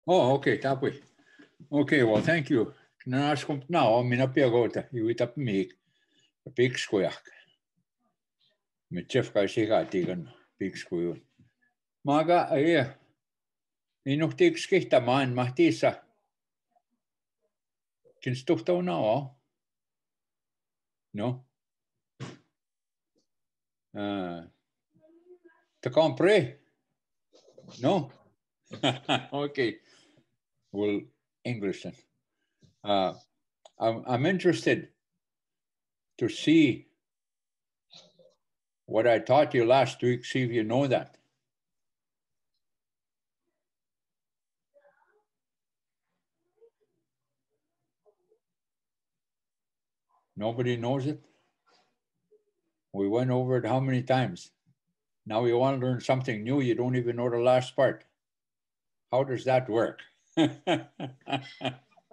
Oh, okay, tapos. Okay, well, thank you. Nanas komt nou, minapiagota, iwitap miik, pikskuyak. Michif kaisigaatigan pikskuju. Maga, inuhtikskihtamaan mahtiissa. Kinstuhtau now, no? Te compre? No? Okay. Well, English then. I'm interested to see what I taught you last week, see if you know that. Nobody knows it? We went over it how many times? Now you want to learn something new, you don't even know the last part. How does that work?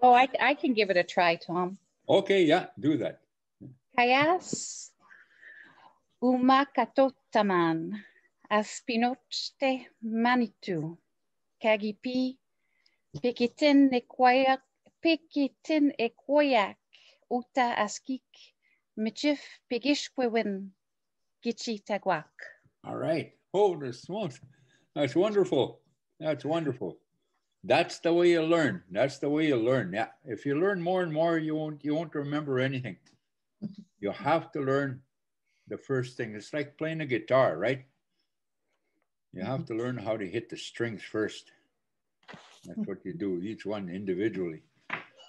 Oh, I can give it a try, Tom. Okay, yeah, do that. Kayas umakatotaman aspinochte manitu kagipi pikitin ekoyak uta askik michif pigishkwewin gichi tagwak. All right. Oh, that's wonderful. That's wonderful. That's the way you learn. That's the way you learn. Yeah. If you learn more and more, you won't remember anything. You have to learn the first thing. It's like playing a guitar, right? You have to learn how to hit the strings first. That's what you do, each one individually.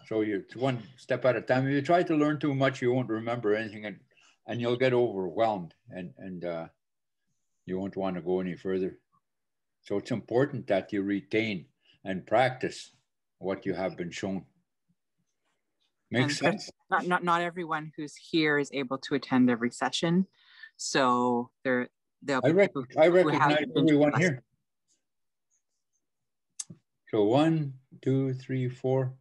So it's one step at a time. If you try to learn too much, you won't remember anything, and you'll get overwhelmed, and you won't want to go any further. So it's important that you retain and practice what you have been shown. Makes sense? Not everyone who's here is able to attend every session. So there'll be I recognize everyone here. So 1, 2, 3, 4.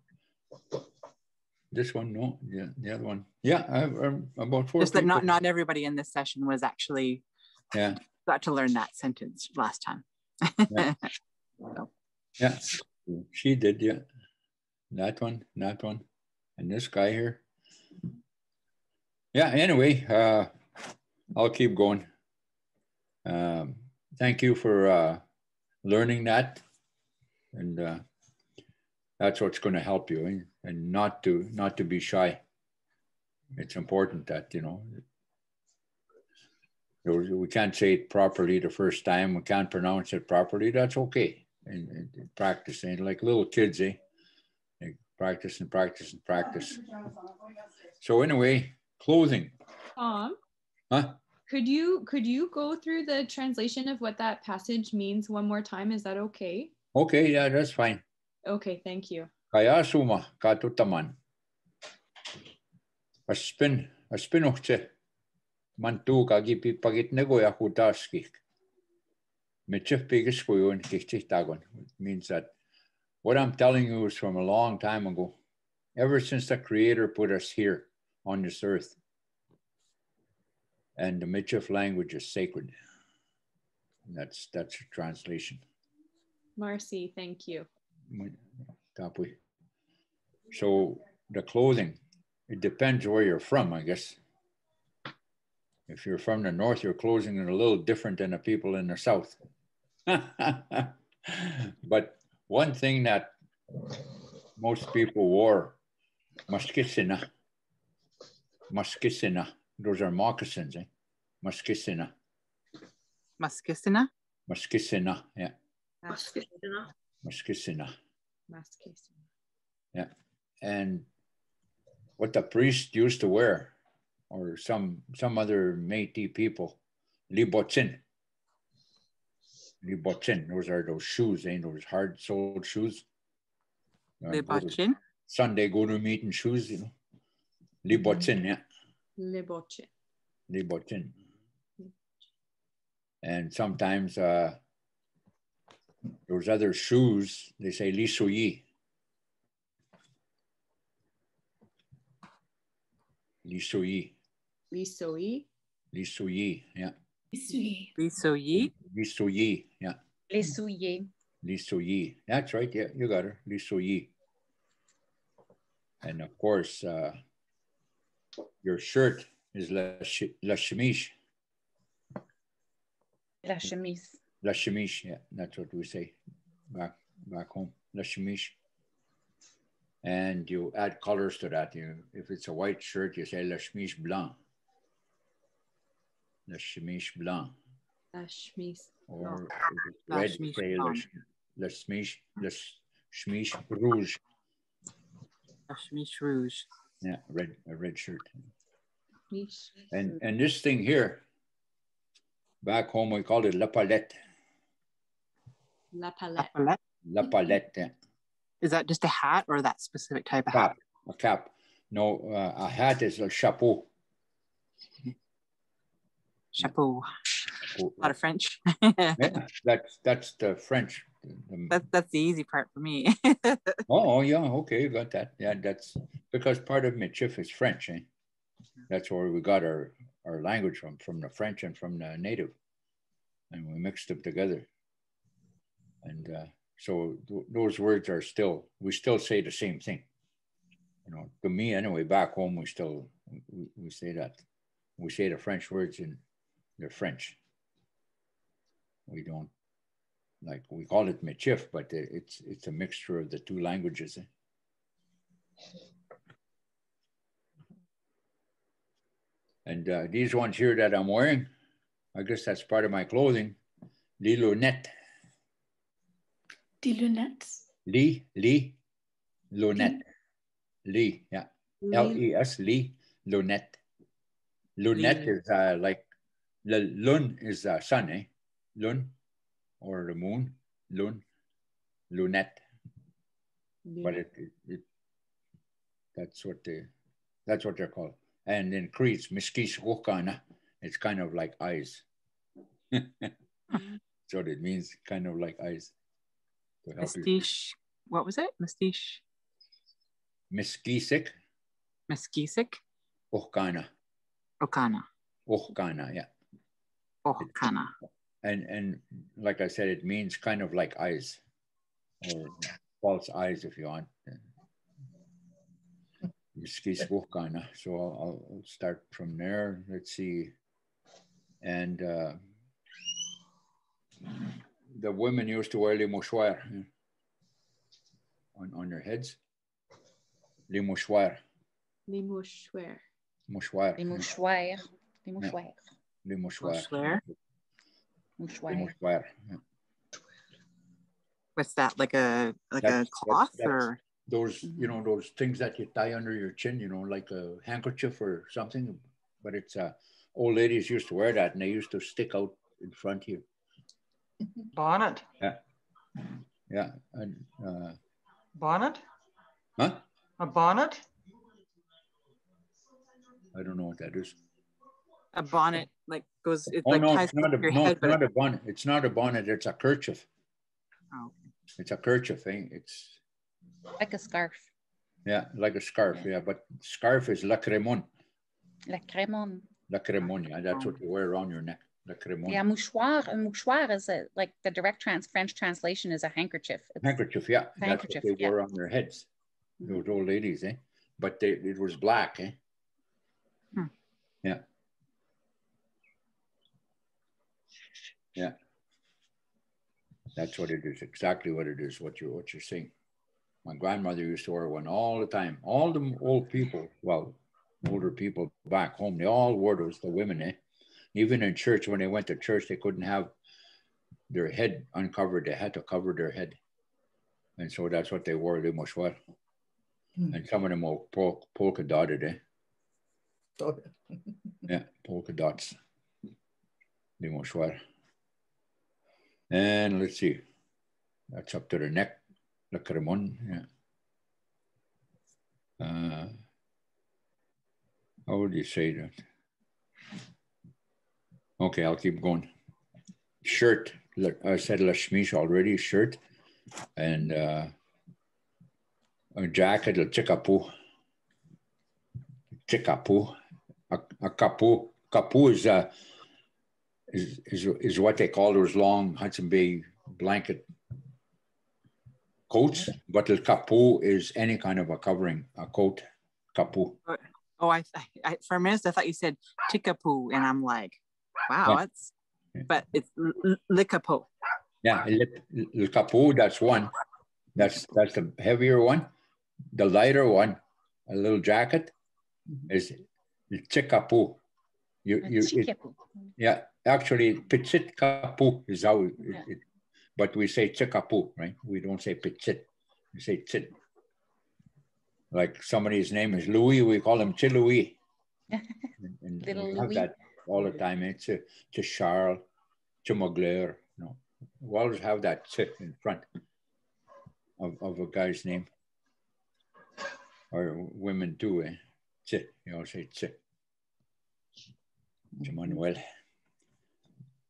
This one, no, yeah, the other one. Yeah, I'm about 4. Just that not everybody in this session was actually got to learn that sentence last time. Yeah. So. Yeah, she did, yeah. That one, and this guy here. Yeah, anyway, I'll keep going. Thank you for learning that, and that's what's going to help you, and not to be shy. It's important that, we can't say it properly the first time. We can't pronounce it properly. That's okay. And practicing like little kids, eh? They practice and practice and practice. So anyway, clothing. Tom, huh? Could you go through the translation of what that passage means one more time? Is that okay? Okay, yeah, that's fine. Okay, thank you. Kaya suma katutaman. Aspinoche mantu kagi pagit negoya hutaskik. Michif pigiskuyon kichitagon. It means that what I'm telling you is from a long time ago. Ever since the Creator put us here on this earth. And the Michif language is sacred. That's the translation. Marcy, thank you. So the clothing, it depends where you're from, I guess. If you're from the north, your clothing is a little different than the people in the south. But one thing that most people wore, maskisina. Those are moccasins, eh? Maskisina. Maskisina? Maskisina, yeah. Maskisina. Maskisina. Maskisina. Yeah. And what the priest used to wear, or some other Métis people, libocin. Libocin, those are those shoes, eh? Those hard-soled shoes. Libocin? Sunday go-to meeting shoes, Libocin, yeah. Libocin. Libocin. And sometimes those other shoes, they say lisouyi. Lisouyi. Lisouyi? Lisouyi, yeah. Lisouyi? Lisouyi, yeah. Lesouillé. Lisoyi. That's right. Yeah, you got her. Lisoyi. And of course, your shirt is la chemise. La chemise. La chemise, yeah, that's what we say back home. La chemise. And you add colors to that. If it's a white shirt, you say la chemise blanc. La chemise blanc. La chemise. Or if it's red, you say la chemise rouge. La chemise rouge. Yeah, a red shirt. Chemise. And this thing here, back home we call it la palette. La palette. La palette. Yeah. Is that just a hat or that specific type of Cap, hat? a cap. No, a hat is a chapeau. Chapeau. A lot of French. Yeah, that's the French. That's the easy part for me. Oh, yeah, okay, you got that. Yeah, that's because part of Michif is French. Eh? That's where we got our language from the French and from the native. And we mixed them together. And so those words are still, we still say the same thing. You know, to me anyway, back home, we still, we say that. We say the French words in, they're French. We don't, like, we call it Michif, but it's a mixture of the two languages. And these ones here that I'm wearing, I guess that's part of my clothing. Les lunettes. Die lunettes. Lunette. Lee, yeah. L-E-S, Lee, lunette. Lunette is like, the lun is sun, eh? Lun, or the moon, lun, lunette. But that's what they're called. And in Crete, miskis wokana, it's kind of like eyes. So it means kind of like eyes. Mistiche. What was it? Mistiche. Miskisik. Miskisik. Okana. Okana. Okana, yeah. Okana. And like I said, it means kind of like eyes, or false eyes if you want. Miskis. So I'll start from there. Let's see. And the women used to wear les mouchoirs on their heads. Les mouchoirs. Les mouchoirs. Mouchoirs. Les mouchoirs. Les mouchoirs. Les mouchoirs. Mouchoirs. Mouchoirs. What's that? Like a cloth or those, you know, those things that you tie under your chin, you know, like a handkerchief or something. But it's old ladies used to wear that, and they used to stick out in front here. Bonnet. Yeah. Yeah. And Bonnet? huh? A bonnet? I don't know what that is. a bonnet, like goes, it Oh, like no, ties it's not to a, your no, head, it's but not a bonnet. It's not a bonnet. It's a kerchief. Oh. It's a kerchief. Eh? It's like a scarf. yeah, like a scarf. Yeah, but scarf is la cremon. La cremon. La cremon. Yeah, that's what you wear around your neck. La cremon. Yeah, mouchoir. A mouchoir is like the direct French translation is a handkerchief. It's handkerchief. Yeah, that's handkerchief, what they yeah. wore on their heads. Those old ladies, eh? But it was black, eh? Hmm. Yeah. Yeah. That's what it is. Exactly what it is. What you're saying. My grandmother used to wear one all the time. All the old people, well, older people back home, they all wore those. The women, eh? Even in church, when they went to church, they couldn't have their head uncovered. They had to cover their head, and so that's what they wore. Les mouchoirs. And some of them were polka dotted, eh? Oh. Yeah, polka dots. Les mouchoirs. And let's see. That's up to the neck. Le cremon, yeah. How would you say that? Okay, I'll keep going. Shirt. I said la chemise already, shirt. And a jacket, a chikapu. Chikapu. A kapu. Kapu is what they call those long Hudson Bay blanket coats, but the kapu is any kind of a covering, a coat, kapu. Oh, I for a minute I thought you said chikapu, and I'm like, wow, Yeah. that's, but it's likapo. Yeah, the kapu, that's one. That's the heavier one. The lighter one, a little jacket, is the chikapu. Yeah, actually, pitsit kapu is how it, but we say chikapu, right? We don't say pitsit. We say chit. Like somebody's name is Louis, we call him Chilouis. And Little we have Louis. that all the time. It's to Charles, to Mugler. You know, we always have that chit in front of a guy's name. Or women too, eh? Chit, you know, say chit. Manuel.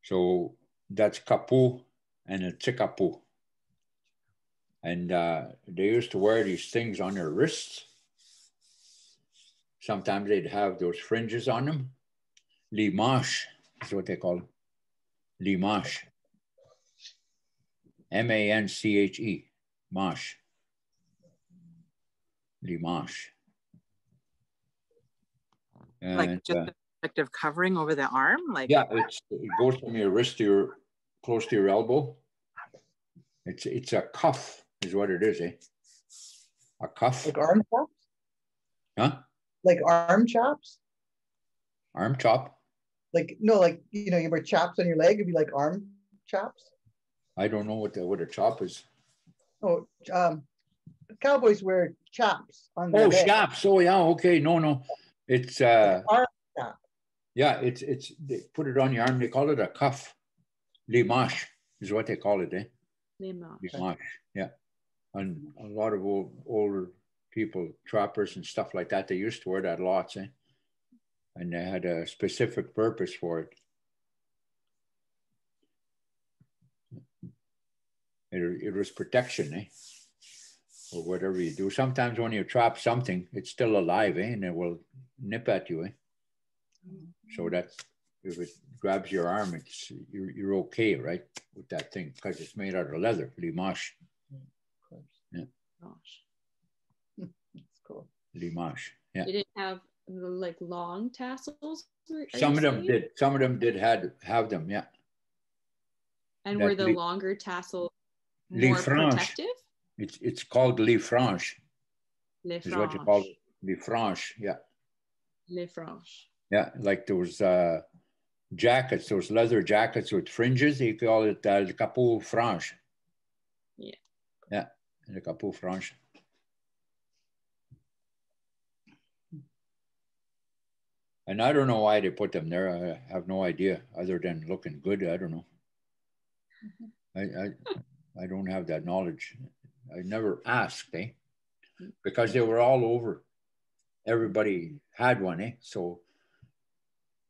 So that's kapu and a chikapu. And they used to wear these things on their wrists. Sometimes they'd have those fringes on them. Limache is what they call them. Limache. M-A-N-C-H-E. Mash. Limache. And, Like just a protective covering over the arm? Like, yeah, it goes from your wrist to your, close to your elbow. It's a cuff is what it is, eh? A cuff. Like arm chops? Huh? Like arm chops? Arm chop? Like, no, like, you know, you wear chops on your leg, it'd be like arm chops. I don't know what a chop is. Oh, cowboys wear chops on their Oh, leg. chaps. Oh, yeah. Okay. No. It's Arm chop. yeah. It's they put it on your arm. They call it a cuff. Limache is what they call it, eh? Limache. Yeah. And a lot of older people, trappers and stuff like that, they used to wear that lots, eh? And they had a specific purpose for it. It was protection, eh? Or whatever you do. Sometimes when you trap something, it's still alive, eh? And it will nip at you, eh? So that's, if it grabs your arm, it's you're okay, right? With that thing, because it's made out of leather, limache. Yeah. That's cool. Limache. Yeah. Did it have like long tassels? Some of them did. Some of them did have them, yeah. And That were the longer tassels more franche. protective? It's called les franches. Les Is what you call franches. it. Les franches, yeah. Les franches. Yeah, like those jackets, those leather jackets with fringes, you call it le capot franche. Yeah. Yeah, le capot franche. And I don't know why they put them there. I have no idea, other than looking good. I don't know. I don't have that knowledge. I never asked, eh? Because they were all over. Everybody had one, eh? So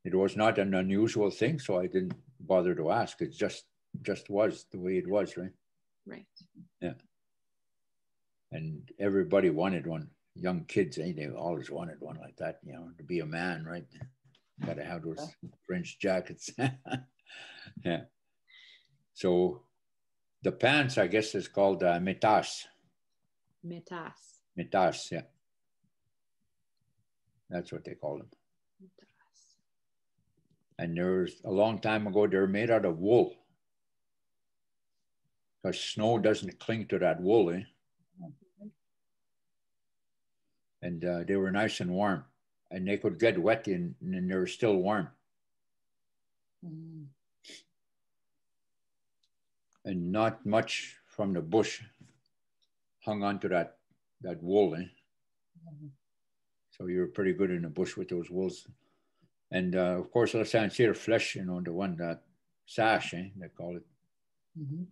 it was not an unusual thing. So I didn't bother to ask. It just was the way it was, right? Right. Yeah. And everybody wanted one. Young kids, eh? They always wanted one like that, you know, to be a man, right? Got to have those French jackets. Yeah. So the pants, I guess, is called métasse. Métasse. Métasse, yeah. That's what they call them. Métasse. And there's a long time ago, they're made out of wool. Because snow doesn't cling to that wool, eh? And they were nice and warm. And they could get wet and they were still warm. Mm. And not much from the bush hung onto that wool, eh? So you were pretty good in the bush with those wools. And of course, le Saint-Cyr flesh, you know, the one that sash, eh? They call it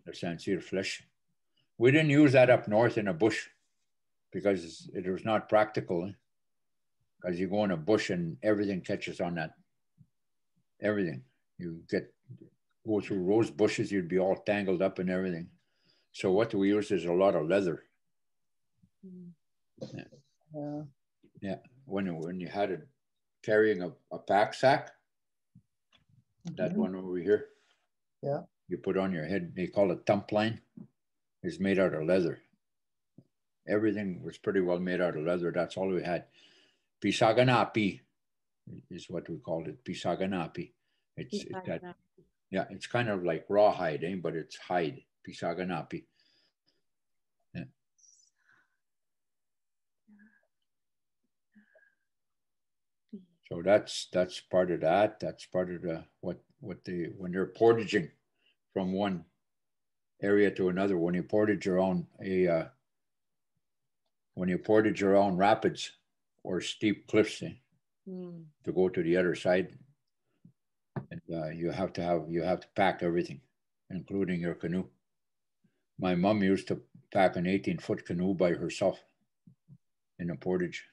the Saint-Cyr flesh. We didn't use that up north in a bush because it was not practical, eh? Because you go in a bush and everything catches on that. Everything. You go through rose bushes, you'd be all tangled up and everything. So what we use is a lot of leather. Yeah. Yeah. When you had it carrying a pack sack, that one over here. Yeah. You put on your head, they call it thump line, is made out of leather. Everything was pretty well made out of leather. That's all we had. Pisaganapi is what we called it. Pisaganapi. It's that, yeah, it's kind of like rawhide, but it's hide. Pisaganapi. Yeah. So that's part of that. That's part of the what they when they're portaging from one area to another. When you portage around rapids or steep cliffs to go to the other side, and you have to pack everything, including your canoe. My mom used to pack an 18-foot canoe by herself in a portage.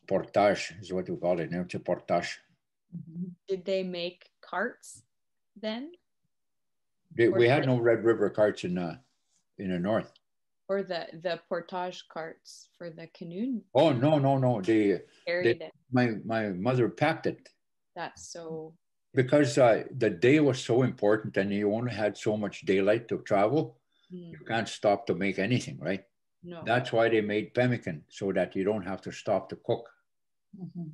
Portage is what we call it. It's a portage. Did they make carts then? We had no Red River carts in the north. Or the portage carts for the canoe? Oh no! My mother packed it. That's so. Because the day was so important, and you only had so much daylight to travel. You can't stop to make anything, right? No. That's why they made pemmican, so that you don't have to stop to cook.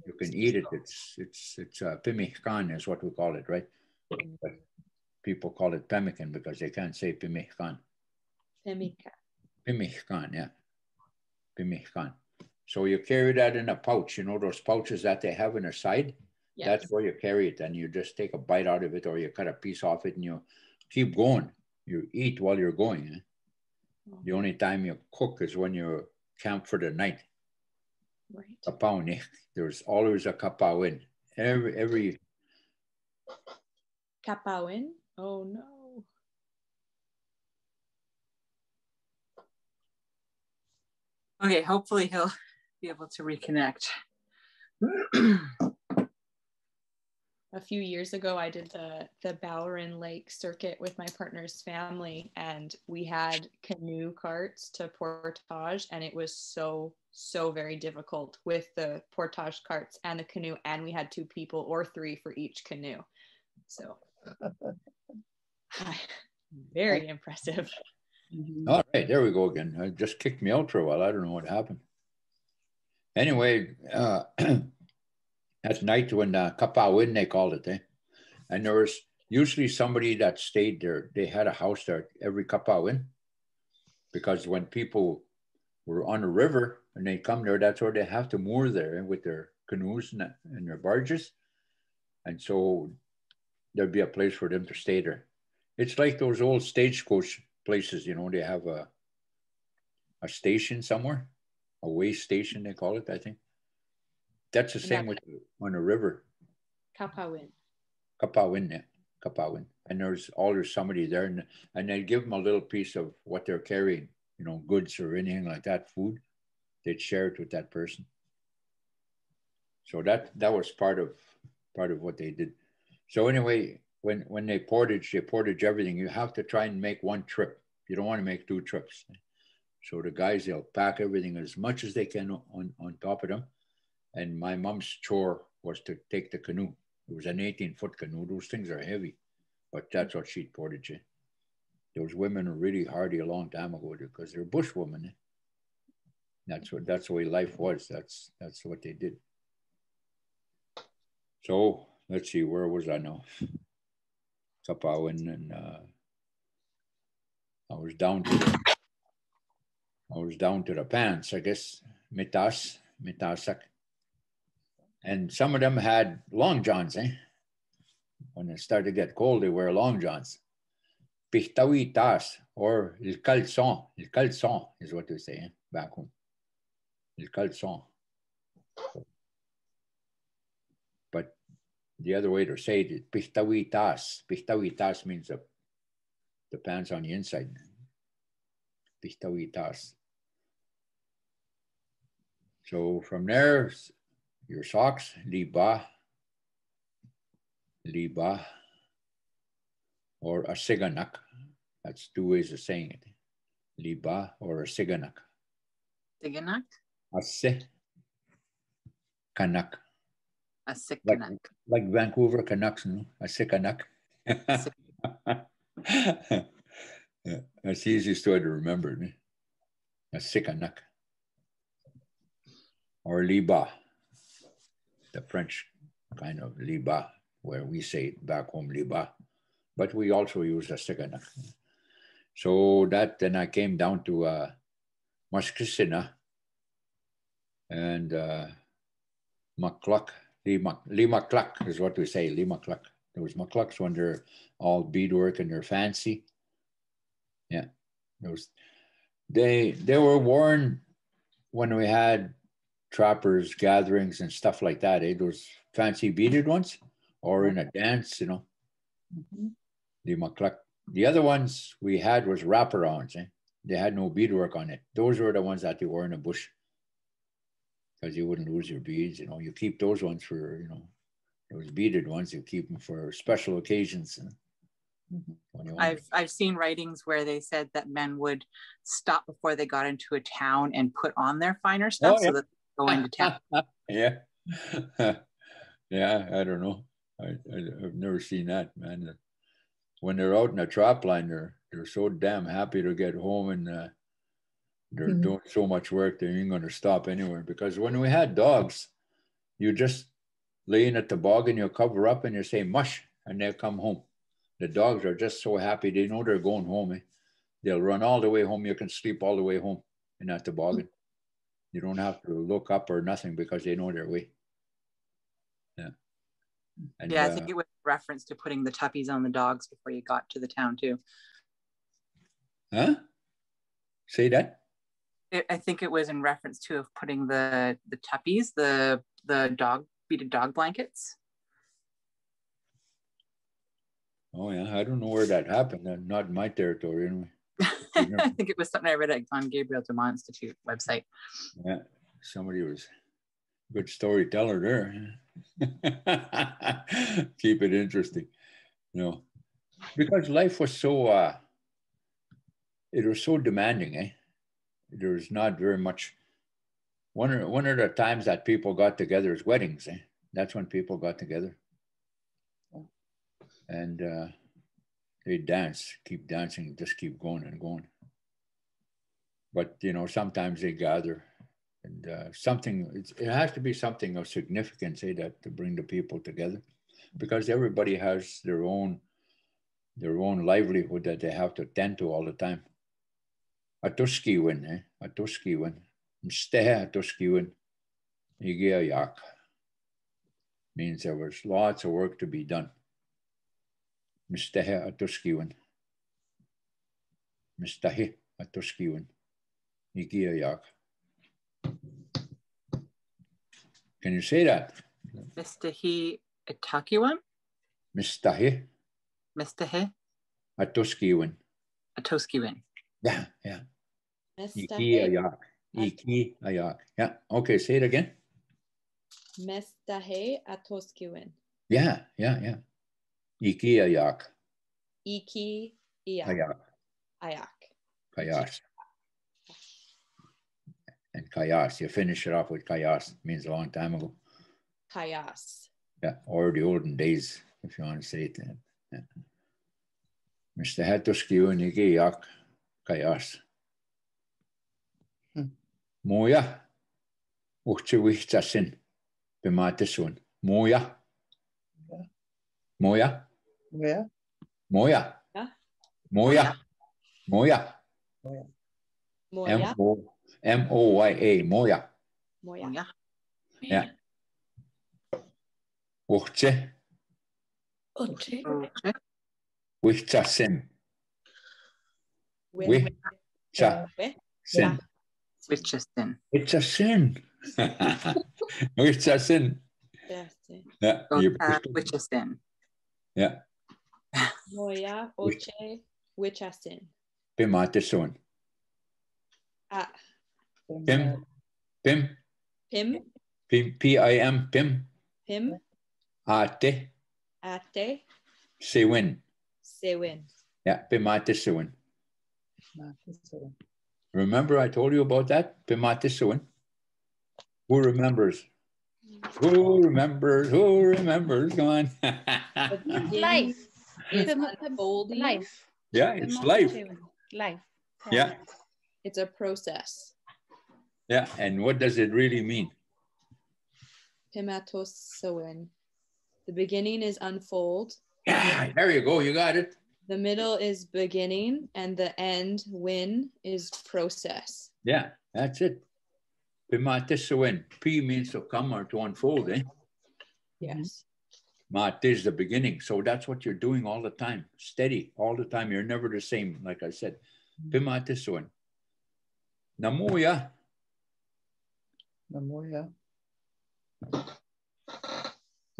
You can eat it. It's pemmican is what we call it, right? But people call it pemmican because they can't say pemmican. Pemmican, yeah. Pemmican. So you carry that in a pouch. You know those pouches that they have on their side? Yes. That's where you carry it, and you just take a bite out of it, or you cut a piece off it, and you keep going. You eat while you're going. The only time you cook is when you camp for the night. Right. Kapawin. There's always a kapawin. Every Kapawin? Oh no. Okay, hopefully he'll be able to reconnect. A few years ago, I did the Bowron Lake circuit with my partner's family, and we had canoe carts to portage, and it was so very difficult with the portage carts and the canoe, and we had 2 people or 3 for each canoe. So very impressive. All right, there we go again. It just kicked me out for a while. I don't know what happened. Anyway, at night when kapawin, they called it, and there was usually somebody that stayed there. They had a house there every kapawin, because when people were on the river and they come there, that's where they have to moor there with their canoes and their barges, and so there'd be a place for them to stay there. It's like those old stagecoach places, they have a station somewhere, a way station they call it, I think. That's the same with on the river. Kapawin. Yeah. Kapawin. And there's somebody there, and they give them a little piece of what they're carrying, goods or anything like that, food. They'd share it with that person. So that was part of what they did. So anyway, when they portage everything. You have to try and make one trip. You don't want to make 2 trips. So the guys, they'll pack everything as much as they can on top of them. And my mom's chore was to take the canoe. It was an 18-foot canoe. Those things are heavy, but that's what she'd portage. Those women are really hardy a long time ago because they're bush women. That's the way life was. That's what they did. So let's see, where was I now? Kapawin, and I was down to the pants, I guess. Mitasak. And some of them had long johns, When it started to get cold, they wear long johns. Pihtawitas, or el calzón. El calzón is what they say back home. El calzón. But the other way to say it is pihtawitas. Pihtawitas means the pants on the inside. Pihtawitas. So from there, your socks, liba, or a siganak. That's 2 ways of saying it. Liba or a siganak. Siganak? A sikanak. A sikanak. Like Vancouver Canucks, a sikanak. Yeah, that's the easiest way to remember. A sikanak. or liba, the French kind of liba, where we say it back home liba, but we also use a second. So that, then I came down to Maskisina and Macluck, Limacluck is what we say, Limacluck. Those Maclucks when they're all beadwork and they're fancy. Yeah, those they were worn when we had trappers gatherings and stuff like that. Those fancy beaded ones, or in a dance, you know. Limacluck. The other ones we had was wraparounds. They had no beadwork on it. Those were the ones that you wore in the bush because you wouldn't lose your beads. You know, you keep those ones for, you know, those beaded ones, you keep them for special occasions. I've seen writings where they said that men would stop before they got into a town and put on their finer stuff so that they go into town. Yeah. Yeah, I don't know. I've never seen that, man. When they're out in a trap line, they're so damn happy to get home, and they're doing so much work they ain't going to stop anywhere. Because when we had dogs, you just lay in a toboggan, you cover up and you say mush, and they'll come home. The dogs are just so happy. They know they're going home. They'll run all the way home. You can sleep all the way home in that toboggan. You don't have to look up or nothing because they know their way. Yeah. And, yeah, I think it was reference to putting the tuppies on the dogs before you got to the town too. Huh? Say that? I think it was in reference to putting the tuppies, the dog beaded dog blankets. Oh yeah, I don't know where that happened. Not in my territory anyway. I think it was something I read on Gabriel Dumont Institute website. Yeah, somebody was a good storyteller there. Keep it interesting, you know, because life was so it was so demanding. There was not very much. One of the times that people got together is weddings. That's when people got together. And they dance, keep dancing, just keep going and going. But, you know, sometimes they gather and it has to be something of significance, that to bring the people together, because everybody has their own livelihood that they have to tend to all the time. Atuskiwin, Atuskiwin, Mstehe Atuskiwin, Igiayak, means there was lots of work to be done. Mistahe Atuskiwin. Mistahe Atuskiwin. Igiayak. Can you say that? Mistahe Atuskiwin? Mistahe. Mistahe Atuskiwin. Atuskiwin. Yeah. Igiayak. Igiayak. Yeah. Okay, say it again. Mistahe Atuskiwin. Yeah. Ikiayak. Ikiayak. Kayas. And Kayas. You finish it off with Kayas. It means a long time ago. Kayas. Yeah, or the olden days, if you want to say it. Yeah. Mr. Hatuskiwin Ikiayak Kayas. Moya. Uchewichtsassin. Bematisun. Moya. Moya. Yeah. Moya. Yeah. Moya. Moya. Moya. M-O-Y-A. Moya. Moya. Yeah. Uche. Wichasin. Wichasin. Wichasin. It's a sin. It's a sin. Yeah. Wichasin. Yeah. Moya oche wichasin. Pimatisun. Pim. Pim. Pim. P-I-M. Pim. Pim. Ate. Ate. Sewin. Sewin. Yeah. Pimatisuin. Remember I told you about that? Pimatisuin. Who remembers? Who remembers? Who remembers? Go on. Life. It's unfolding. Life. Yeah, it's life. Life. Yeah. It's a process. Yeah. And what does it really mean? Pimatosoin. The beginning is unfold. Yeah, there you go. You got it. The middle is beginning, and the end, win, is process. Yeah, that's it. Pimatisoin. P means to come or to unfold, eh? Yes. Mat is the beginning. So that's what you're doing all the time. Steady all the time. You're never the same, like I said. Pimatisoin. Namuya. Namuya.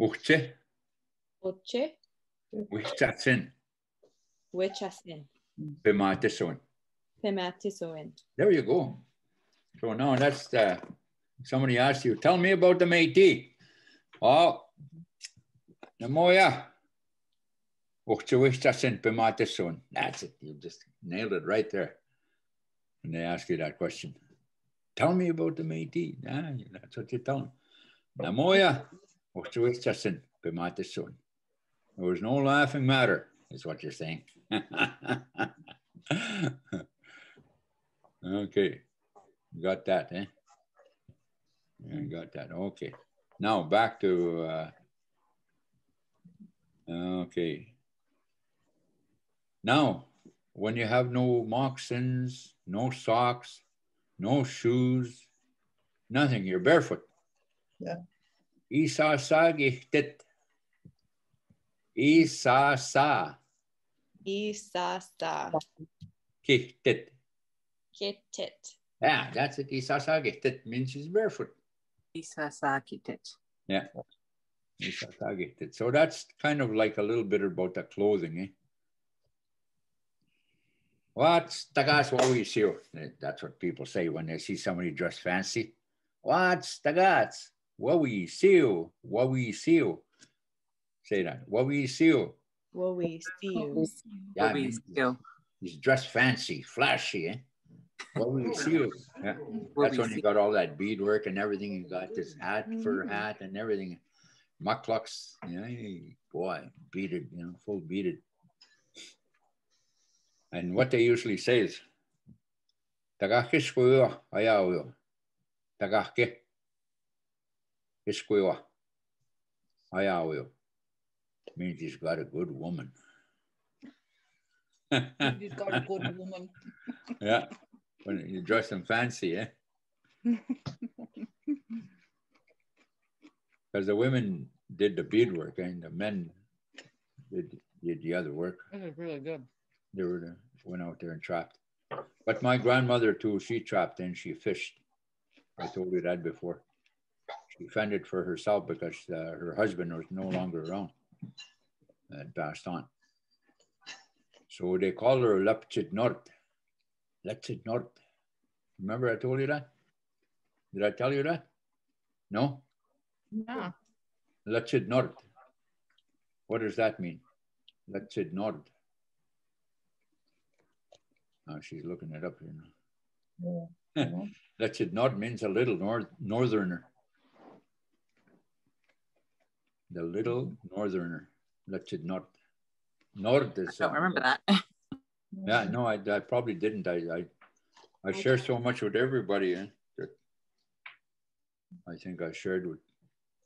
Uche. Oche, Wichtachin. Wichasin, Pimatisoin. Pimatisoin. There you go. So now that's somebody asked you, tell me about the Métis. Oh, Namoya. That's it. You just nailed it right there. When they ask you that question. Tell me about the Métis. Ah, that's what you tell them. Namoya. There was no laughing matter, is what you're saying. Okay. You got that, eh? Yeah, got that. Okay. Now back to, okay. Now, when you have no moccasins, no socks, no shoes, nothing, you're barefoot. Yeah. Isa sa gihtit. Isa sa. Isasa, Gihtit. Kitit. Yeah, that's it. Isa sa gihtit means she's barefoot. Isasakitit. Yeah. Isa sa gihtit. So that's kind of like a little bit about the clothing, eh? What's tagas what we see? That's what people say when they see somebody dressed fancy. What's tagas? What we see? What we see? Say that. What we see? What we see you. Yeah, Wabisiu. he's dressed fancy, flashy, eh? What we see? Yeah. That's when you got all that beadwork and everything. You got this hat, fur hat, and everything. Mucklucks, yeah, boy, beaded, you know, full beaded. And what they usually say is, "Tagake squewa ayawyo, tagake squewa ayawyo." Means he's got a good woman. He's got a good woman. Yeah, when you dress him fancy, eh? Because the women did the beadwork and the men did the other work. This is really good. They went out there and trapped. But my grandmother too, she trapped and she fished. I told you that before. She fended for herself because her husband was no longer around. Had passed on. So they call her Lepchit Nord. Lepchit Nord. Remember I told you that? Did I tell you that? No? Yeah. Lepchit Nord. What does that mean? Lepchit Nord. Oh, she's looking it up here now. Yeah. Lepchit Nord means a little northerner. The little northerner. Lepchit Nord. Nord is. I don't remember that. Yeah, no, I probably didn't. I share so much with everybody, eh, that I think I shared with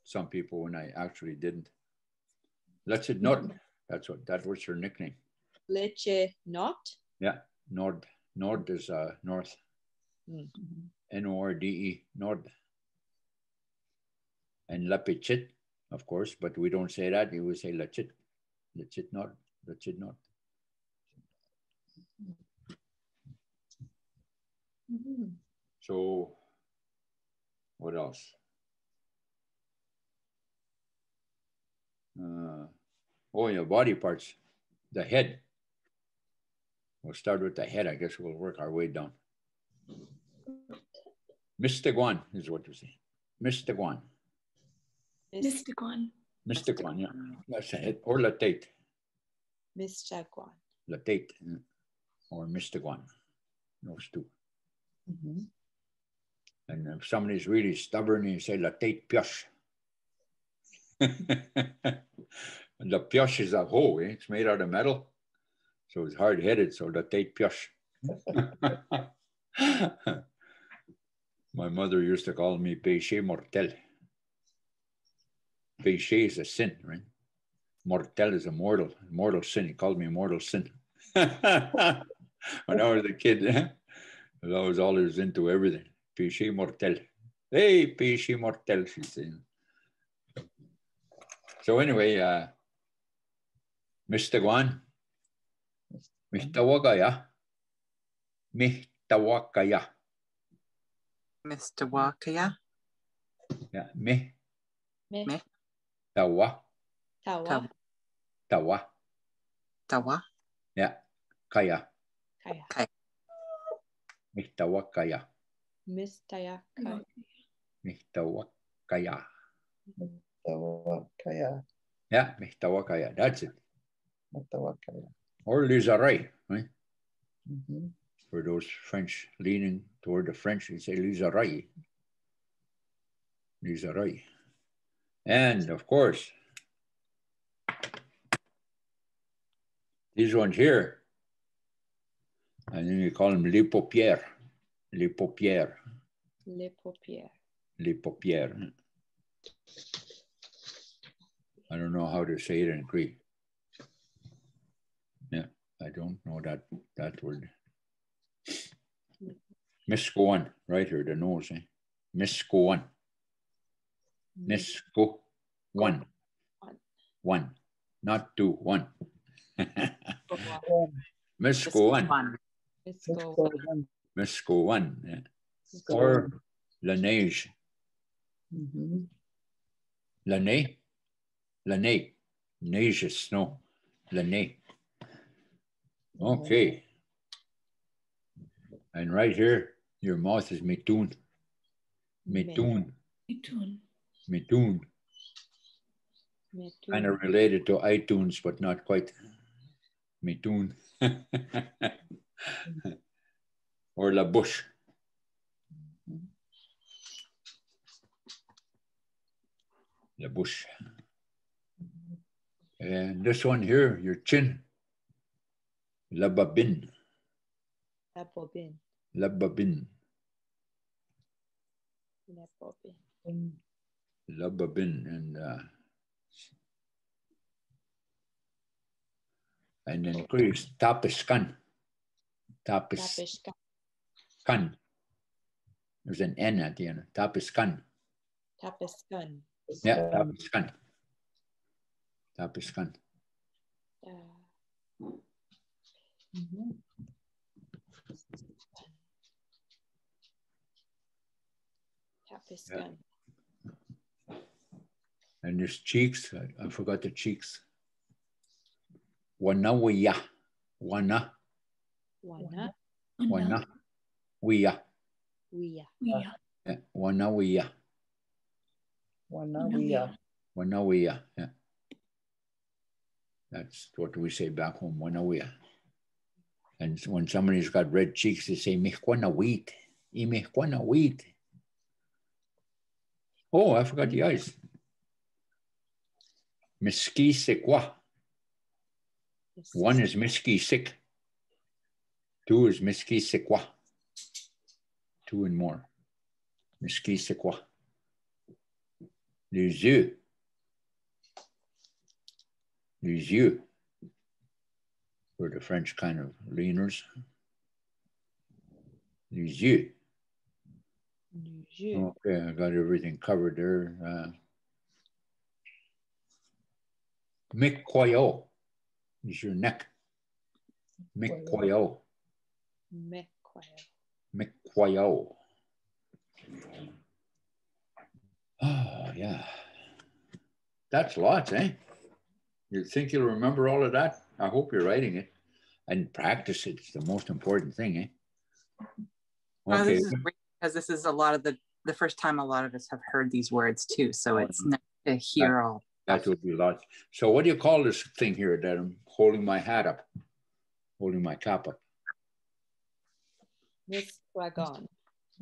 some people when I actually didn't. Lepchit Nord. That was her nickname. Leche not? Yeah, Nord. Nord is north. Norde, Nord. And Lepchit, of course, but we don't say that. We would say Lepchit. Lepchit Nord. Lepchit Nord. So, what else? Oh, yeah, body parts. The head. We'll start with the head. I guess we'll work our way down. Misteguan is what you say. Misteguan. Misteguan. Misteguan, yeah. That's the head. Or latate. Misteguan. Latate. Or Misteguan. Those two. And if somebody's really stubborn, you say latate pioche. And the pioche is a hoe, eh? It's made out of metal. So it's hard-headed, so latate pioche. My mother used to call me péché mortel. Péché is a sin, right? Mortel is a mortal sin. He called me a mortal sin. When I was a kid, that was all I was into, everything. Péché mortel. Hey, péché mortel, she's saying. So anyway, Mr. Guan, Mihtawakaya. Mihtawakaya. Mr. Wakaya. Yeah, Me. Tawa. Tawa. Tawa. Tawa. Yeah, kaya. Kaya. Kaya. Mihtawakaya. Mistaya. Kaya. Mihtawakaya. Matawakaya. Yeah, Mihtawakaya. That's it. Matawakaya. Or Lizaray, right? Mhm. For those French leaning toward the French, they say Lizaray. Lizaray. And of course, these ones here, and then you call them les paupières. Les paupières. Les paupières. Les paupières. I don't know how to say it in Greek. Yeah, I don't know that word. Miskoan, right here, the nose, eh? Miskoan. Misko, one. One, not two, one. Misko one. Misko one. Yeah. Or la neige. Mhm. La neige. La neige. Neige is snow. La neige. Okay. And right here, your mouth is mitoon. Mitoon. Mitoon. Kind of related to iTunes, but not quite. Mitoon. Or la bouche. La bouche. And this one here, your chin. La babine. La bobine. La babine. La bobine. La babine. And then increase tapiscan. Tapiscan. There's an N at the end. Tapiscan. Tapiscan. Yeah, tapiscan. Tapiscan. Tapiscan. And there's cheeks. I forgot the cheeks. Wanawiya. Wana. Wana. Wana. Wiya. Wiya. Yeah, Wanawiya. Wanawiya. Wanawiya. Yeah. That's what we say back home, Wanawiya. And when somebody's got red cheeks, they say, Mihkwanawit. Imihkwanawit. Oh, I forgot the eyes. Miski Sekwa. One is Miski Sik. Two is Miski Sekwa. Two and more. Miski Sekwa. Les yeux. Les yeux. For the French kind of leaners. Les yeux. Okay, I got everything covered there. Mikwayo is your neck. Mikwayo. Mikwayo. Oh, yeah. That's lots, eh? You think you'll remember all of that? I hope you're writing it and practice it. It's the most important thing, eh? Okay. This is great because this is a lot of the first time a lot of us have heard these words too. So it's nice to hear all. That would be lots. So what do you call this thing here that I'm holding my hat up, holding my cap up? Miss Dragon.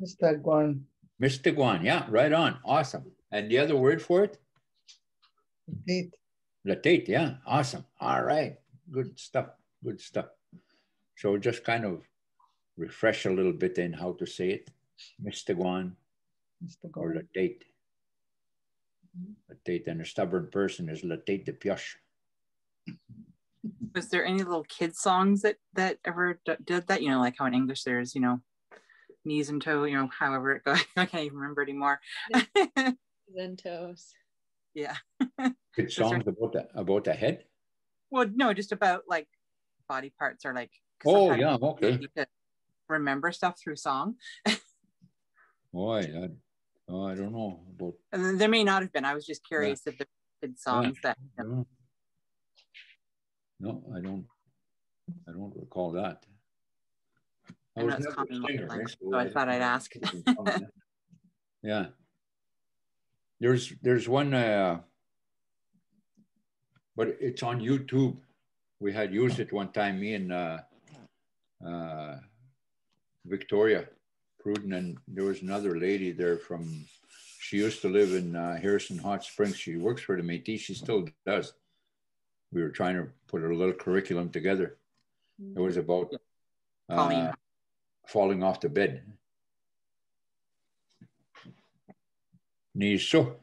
Mr. Guan. Mr. Guan, yeah, right on. Awesome. And the other word for it? Latate. Latate, yeah, awesome. All right, good stuff, good stuff. So just kind of refresh a little bit in how to say it. Mr. Guan or latate. Latate, and a stubborn person is latate de pioche. Was there any little kid songs that ever did that? You know, like how in English there's, you know, knees and toe, you know, however it goes. I can't even remember anymore. Then toes. Yeah. Good songs about the head? Well, no, just about like body parts or like. Oh, yeah, okay. To remember stuff through song. Boy, I don't know about. And there may not have been. I was just curious if there were kid songs that. You know. No, I don't recall that. I know it's common language, so I thought I'd ask. Yeah. There's one, but it's on YouTube. We had used it one time, me and Victoria Pruden, and there was another lady there from, she used to live in Harrison Hot Springs. She works for the Métis, she still does. We were trying to put a little curriculum together. It was about falling off the bed. Niso.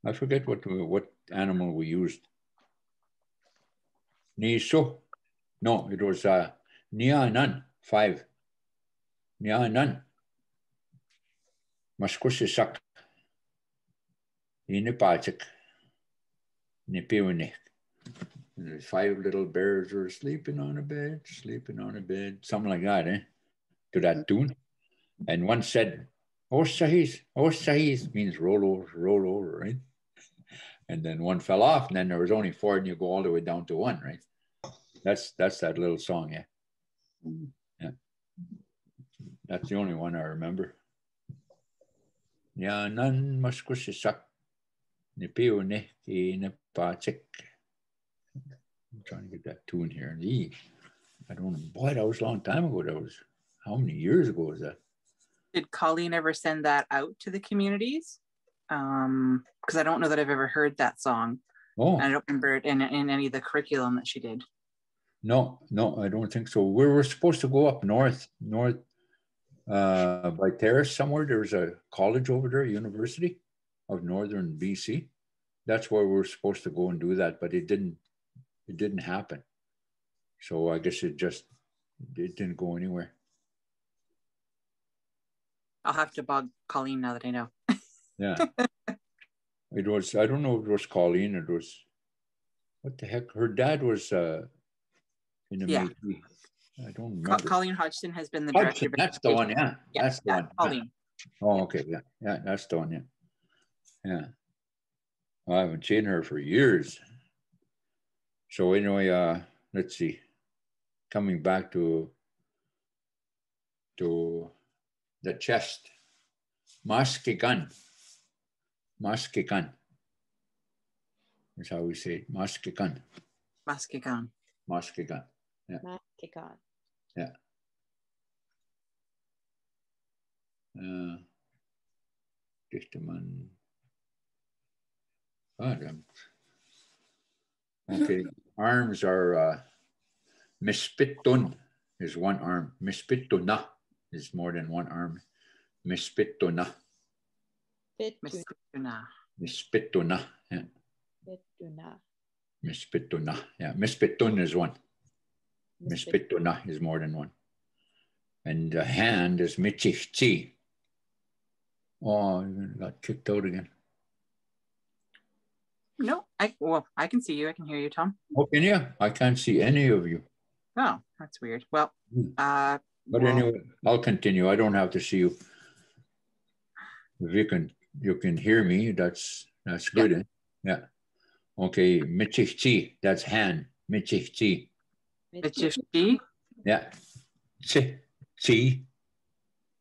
I forget what animal we used. Niso. No, it was Nianan, 5. Nianan. Maskusisak. Inipatik. Nipiwnik. There's 5 little bears were sleeping on a bed, something like that, to that tune. And one said, "Oh sahis means roll over, right?" And then one fell off, and then there was only 4, and you go all the way down to 1, right? That's that little song, yeah. Yeah. That's the only one I remember. Ya nan maskusisak nipiu ne patik. I'm trying to get that tune here. I don't know. Boy, that was a long time ago. That was, how many years ago was that? Did Colleen ever send that out to the communities? Because I don't know that I've ever heard that song. Oh. I don't remember it in any of the curriculum that she did. No, I don't think so. We were supposed to go up north by Terrace somewhere. There's a college over there, University of Northern BC. That's where we were supposed to go and do that, but it didn't happen. So I guess it didn't go anywhere. I'll have to bug Colleen now that I know. Yeah. It was, I don't know if it was Colleen, it was, what the heck? Her dad was in the Métis. I don't remember. Colleen Hodgson has been the director. That's the one, yeah. That's the one. Colleen. Oh, okay, yeah, that's the one, yeah. Well, I haven't seen her for years. So anyway, let's see. Coming back to the chest. Maskikan. Maskikan. That's how we say it. Maskikan. Maskikan. Maskikan. Yeah. Maskikan. Yeah. Dichteman. Okay. Arms are mispitun is one arm. Mispituna is more than one arm. Mispituna. Mispituna. Mispituna. Yeah. Mispituna. Mispituna. Yeah. Mispitun is one. Mispituna is more than one. And the hand is michifchi. Oh, you got kicked out again. No, I can see you. I can hear you, Tom. Oh, can you? I can't see any of you. Oh, that's weird. Well, but anyway, I'll continue. I don't have to see you. If you can hear me, that's good. Eh? Yeah. Okay, michifchi, that's hand. Michifchi. Michifchi? Yeah. Chi. Chi.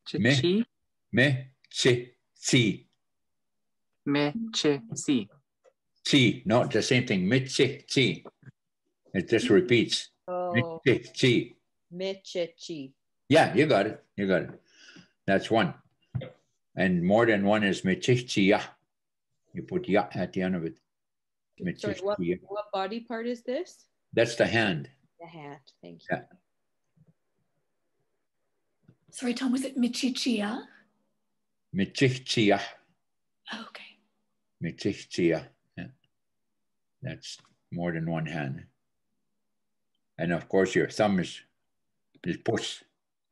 Chi. Me. Chi. Chi. Me. Chi. Si. Chi. No, the same thing. Michi. Chi. It just repeats. Oh. Michi. Michichi. Yeah, you got it. You got it. That's one. And more than one is michichia. You put ya at the end of it. Sorry, what body part is this? That's the hand. The hand. Thank you. Yeah. Sorry, Tom, was it michichia? Michichia. Oh, okay. Michif. Yeah. That's more than one hand. And of course, your thumb is push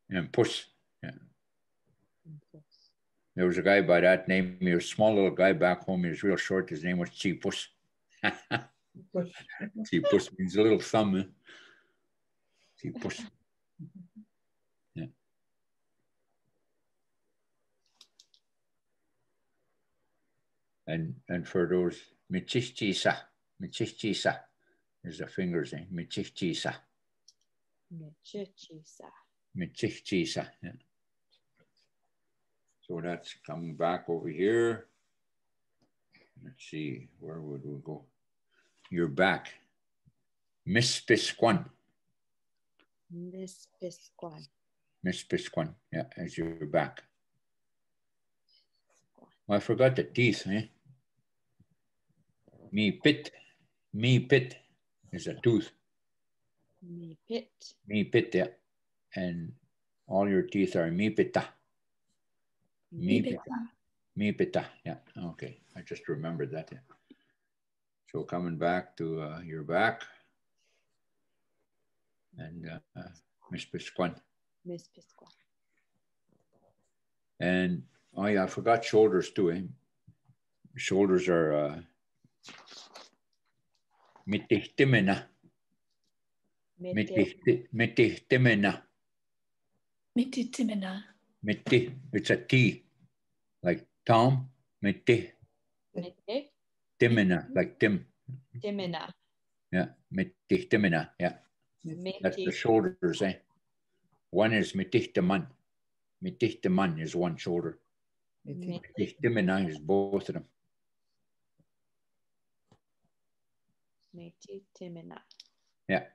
and push. Yeah. There was a guy by that name. He was a small little guy back home. He was real short. His name was Puss. Puss means a little thumb. Puss. Yeah. And for those Michif is the fingers. Michif. Yeah. So that's coming back over here. Let's see, where would we go? You're back. Mispisquan. Mispisquan. Yeah, as you're back. Well, I forgot the teeth, eh? Me pit is a tooth. Me pit, yeah. And all your teeth are me pita. Me pita, yeah. Okay, I just remembered that. Yeah. So coming back to your back. And Miss Pisquan. And oh yeah, I forgot shoulders too, eh? Shoulders are mitihtimena. Mitihtimena. Mititimina. Miti, it's a T, like Tom. Mitihtimena, like Tim. Timina. Yeah, mitihtimena, yeah. That's the shoulders, eh? One is mitihtiman. Mitihtiman is one shoulder. Mitihtimena is both of them. Timina. Yeah.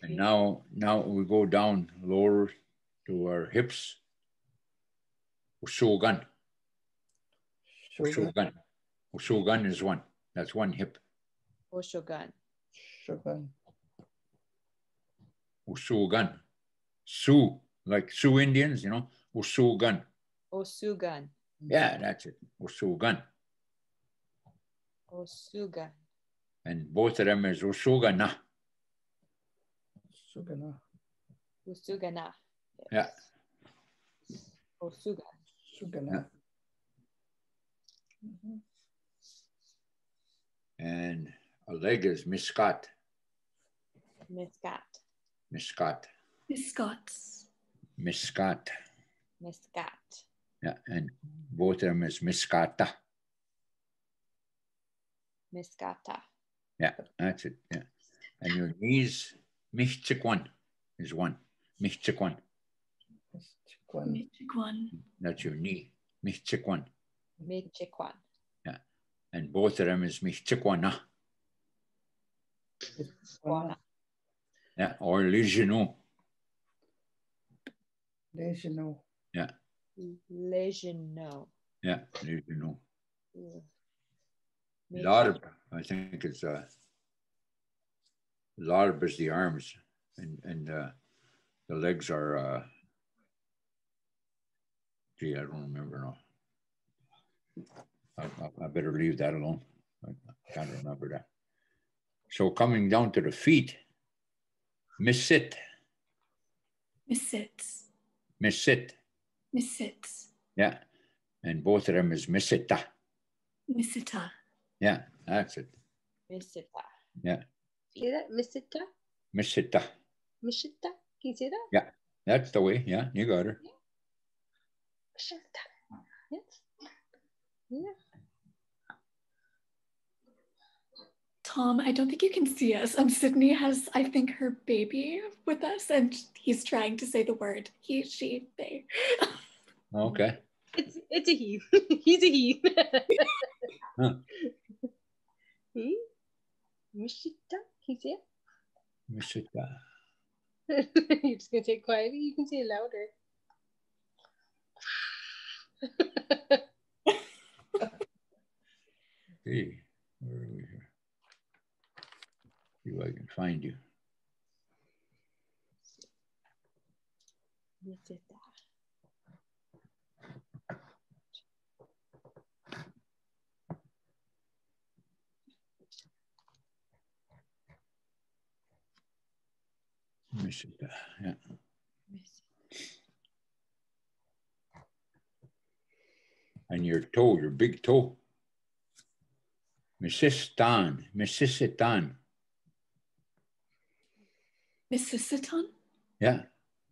And now we go down lower to our hips. Ushogan. Ushogan is one. That's one hip. Oshogan. Ushogan. Sioux, like Sioux Indians, you know. Ushogan. Osugan. Yeah, that's it. Ushogan. Osugan. And both of them is Ushogana. Usugana. Yeah. Osugan. Yeah. And a leg is Miscat. Miscat. Miscat. Yeah, and both of them is Miscata. Yeah, that's it. Yeah. And your knees, Michikwan is one. Michikwan. That's your knee. Michikwan. Yeah. And both of them is Michikwana. Yeah, or Legionnaire. Yeah. Legionnaire. Yeah, Legionnaire. Larb, I think it's larb is the arms, and the legs are gee, I don't remember now. I better leave that alone. I can't remember that. So coming down to the feet, Missit. Yeah, and both of them is Missita. Yeah, that's it. Misita. Yeah. Say that? Misita? Missita. Mishita? Can you say that? Yeah, that's the way. Yeah, you got her. Mishita. Yes. Yeah. Tom, I don't think you can see us. Sydney has, I think, her baby with us, and he's trying to say the word he, she, they. Okay. It's a he. He's a he. Huh. He? Mishita? Can you say it? Missita. You're just gonna say it quietly. You can say it louder. Hey, where are we here? See if I can find you. Misita. Yeah. And your toe, your big toe. Misistan. Misisitan. Mississauga? Yeah.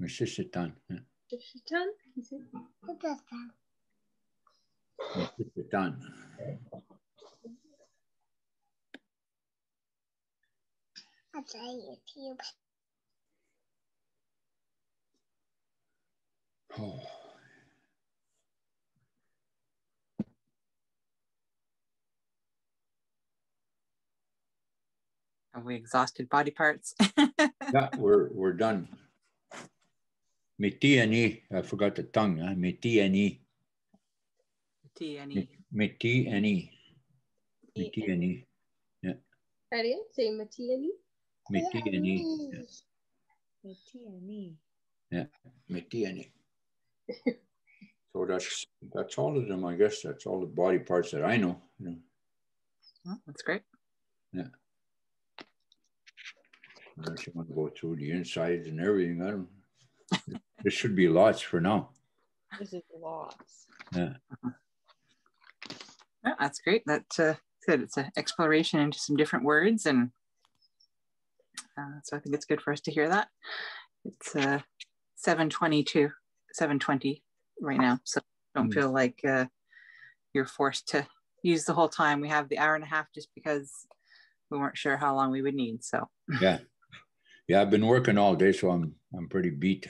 Misisitan. Yeah. Misisitan. Oh. Have we exhausted body parts? Yeah, we're done. Miti-ani. I forgot the tongue. Huh? Miti-ani. T-N-E. Miti-ani. Miti-ani. Yeah. Ready? Say Matiani. Miti-ani. Yeah. Mitiani. Yeah. Miti-ani. So that's all of them, I guess. That's all the body parts that I know. You know. Oh, that's great. Yeah. Unless you want to go through the insides and everything, I don't. This should be lots for now. This is lots. Yeah. Yeah, that's great. That good. It's an exploration into some different words, and so I think it's good for us to hear that. It's 7:20 right now, so don't feel like you're forced to use the whole time. We have the hour and a half just because we weren't sure how long we would need. So Yeah. I've been working all day, so I'm pretty beat.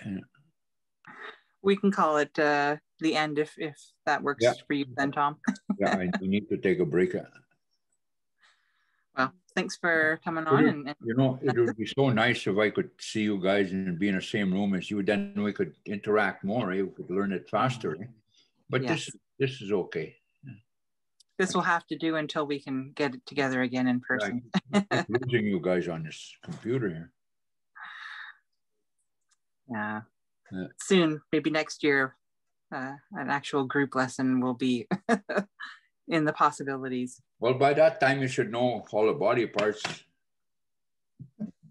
we can call it the end if that works for you, then, Tom. Yeah, I need to take a break. Well, thanks for coming on. And you know, it would be so nice if I could see you guys and be in the same room as you. Then we could interact more. We could learn it faster. But yes. this is okay. This will have to do until we can get it together again in person. I keep losing you guys on this computer here. Yeah. Soon, maybe next year, an actual group lesson will be in the possibilities. Well, by that time, you should know all the body parts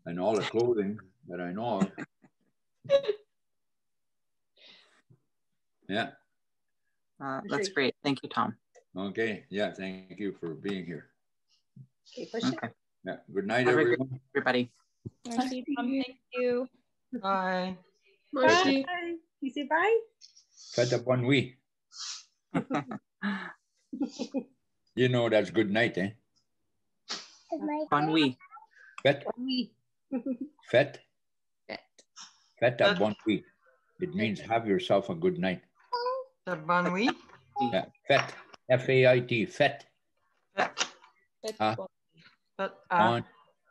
and all the clothing that I know of. Yeah. That's great. Thank you, Tom. Okay. Yeah. Thank you for being here. Okay, push it. Yeah. Good night, Have everyone. Everybody. Merci, Tom. Thank you. Bye. Bye. You say bye? Faites une bonne nuit. You know that's good night, eh? Bonne nuit. Faites. Faites. Faites a bonne nuit. It means have yourself a good night. Bonne nuit. Yeah. Faites. F-A-I-T. Faites.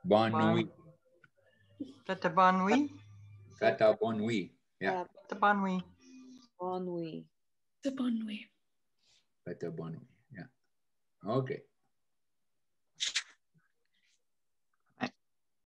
Bonne nuit. Faites a bonne nuit. Faites a bonne nuit. Yeah. Faites a bonne nuit. Bonne nuit. Bonne nuit. Faites a bonne nuit. Yeah. Okay.